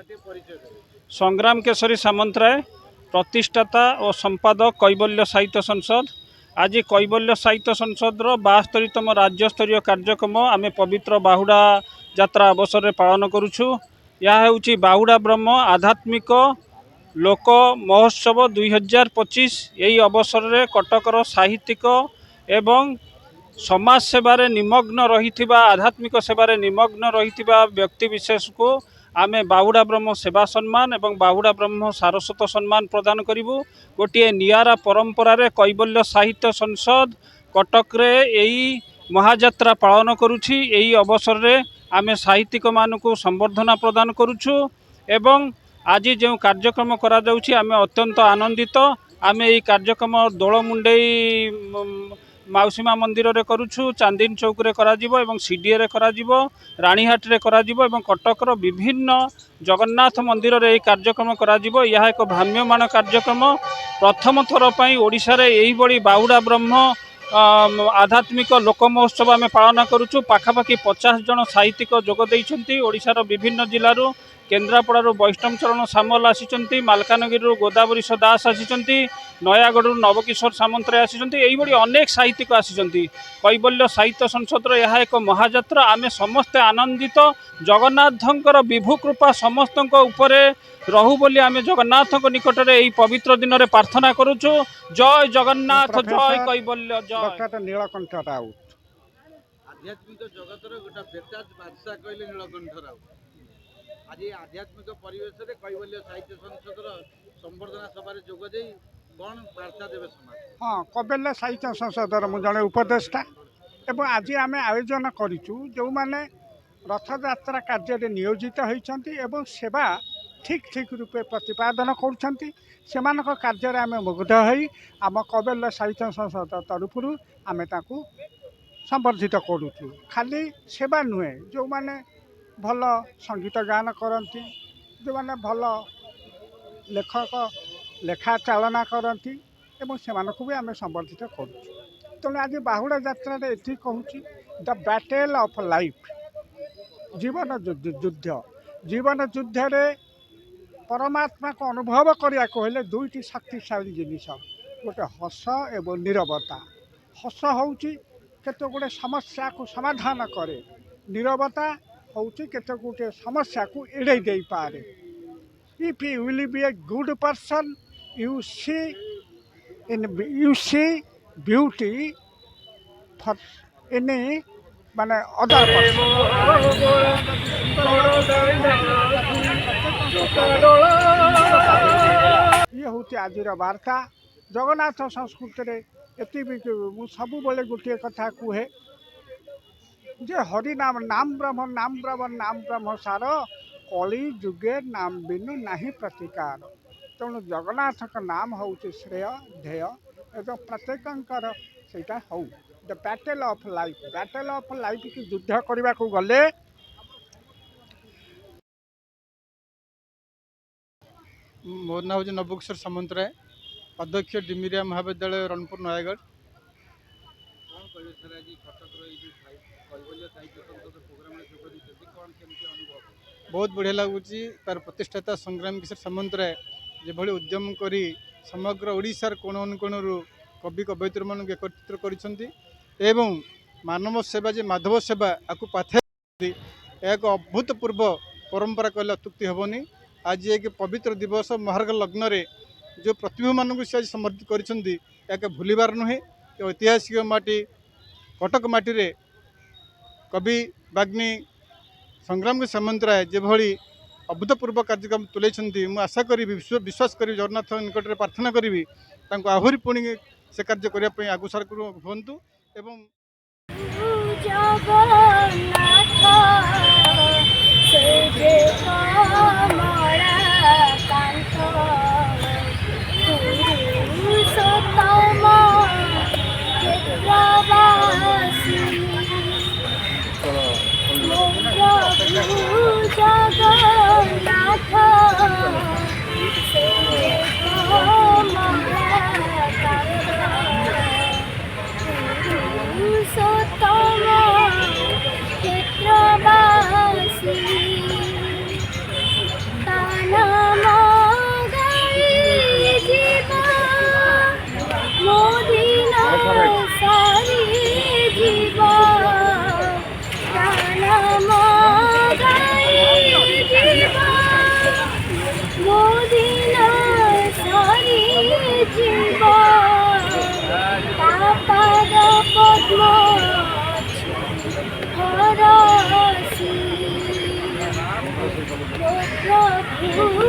संग्राम केशरी सामंतराय, प्रतिष्ठाता और संपादक कैवल्य साहित्य संसद। आज कैवल्य साहित्य संसद 72तम राज्यस्तरीय कार्यक्रम आम पवित्र बाहुड़ा यात्रा अवसर में पालन करुछु। यह हूँ बाहुड़ा ब्रह्म आध्यात्मिक लोक महोत्सव 2025। यही अवसर में कटकर साहित्यिक एवं समाज सेवार निमग्न रही आध्यात्मिक सेवार निमग्न रही व्यक्ति विशेष को आम बाहुड़ा ब्रह्म सेवा सम्मान एवं बाहुड़ा ब्रह्म सारस्वत सम्मान प्रदान करूँ। गोटे नियारा परंपरा रे कैवल्य साहित्य संसद कटक रे यही महायात्रा पालन करुछि। यही अवसर रे आम साहित्यिक मानक संबर्धना प्रदान करुछु एवं आज जो कार्यक्रम करा जाउछि आम अत्यंत आनंदित। आम यही कार्यक्रम दोलमुंडेई माउसीमा मंदिर रे करुछु, चांदीन चौक रे करा जिवो एवं सीडीए रे करा जिवो, रानीहाट रे करा जिवो एवं कटकर विभिन्न जगन्नाथ मंदिर रे कार्यक्रम करा जिवो। यह एक भ्राम्यमाण कार्यक्रम। प्रथम थर पई ओडिशा रे एही बड़ी बाहुड़ा ब्रह्म आध्यात्मिक लोक महोत्सव आम पालन करुछु। पाखापाखि 50 जन साहित्यिक जोग दैछंती। ओडिशार विभिन्न जिल्लारू केन्द्रापड़ारू वैष्णव चरण सामल आसी, मालकानगिरी गोदावरी दास आसी, नयागढ़ नवकिशोर सामंतराय आसी, यही अनेक साहित्यिक आसी। कैवल्य साहित्य संसद यह एक महायात्रा। आम समस्ते आनंदित। जगन्नाथंकर विभु कृपा समस्त उपरे रहू बोली आम जगन्नाथ निकट में यही पवित्र दिन में प्रार्थना करुचु। जय जगन्नाथ, जय कैवल्य, जय नीलकंठ राउत। आध्यात्मिक जगतर गोटे बेताज बादशाह कहले नीलकंठ राउत। आज आध्यात्मिक परिवेश में कैवल्य साहित्य संसद संबर्धना सभा जोग दे कौन वार्ता देवे समाज? हाँ, कैवल्य साहित्य संसदर मु जड़े उपदेष्टा एवं आज आम आयोजन करूँ जो मैंने रथयात्रा कार्य नियोजित होती एवं सेवा ठीक ठीक रूपे प्रतिपादन कर कार्य आम मुग्ध हो आम कैवल्य साहित्य संसद तरफ आम संबर्धित करुचु। खाली सेवा नुहे, जो मैंने भल संगीत गान करती, जो मैंने भल लेखक लेखा चालना करती एवं से भी आम संबर्धित करुँ। तेणु आज बाहुड़ा यात्रा ये कहूँ द बैटल ऑफ लाइफ, जीवन युद्ध। जीवन युद्ध रे परमात्मा को अनुभव करने को हेले दुईटी शक्तिशाली जिनिस, गोटे हस एवं नीरवता। हस हूँ केते गोटे समस्या को समाधान करे, नीरवता हूँ केते गोटे समस्या को एड़े दे पारे। If you will be a good person you see beauty for any माने अदर पर्सन। ये हूँ आज वार्ता। जगन्नाथ संस्कृति रे एति भी सब बेले गोटे कथा कहे जे हरिनाम नाम ब्रह्म नाम ब्रह्म नाम ब्रह्म सार कली जुगे नाम बिनु नाही प्रतिकार। तेणु जगन्नाथ का नाम हूँ श्रेय ध्येय एवं प्रत्येक सेटा हूँ the battle of life. Battle of life की युद्ध करने को गले मोर ना हूँ नवकिशोर सामंतराय, अध्यक्ष डिमिरिया महाविद्यालय रणपुर नयागढ़। बहुत बढ़िया लगुच। तार प्रतिष्ठाता संग्राम किशोर सामंतराय जेभली उद्यम करी समग्र ओडिशार कोण अनुकोणरू कवि कवयित्री मान एकत्रित करिसेंती एवं मानव सेवा जे माधव सेवा आपको पाथे एक अभूतपूर्व परंपरा कहले अत्युक्ति हेबनी। आज एक पवित्र दिवस महार्घ लग्न रे जो प्रतिभा मानक से आज समर्पित करिसेंती एक भूलिबार नुहे। ऐतिहासिक माटी कटक माटी रे कवि बाग्नी संग्राम सामंतराय जेभली अभूतपूर्व कार्यक्रम तुले मु आशा करी विश्वास करी जगन्नाथ निकट में प्रार्थना करी आहुरी पुणी से कार्य करने आगुसार हूँ एवं प्रभु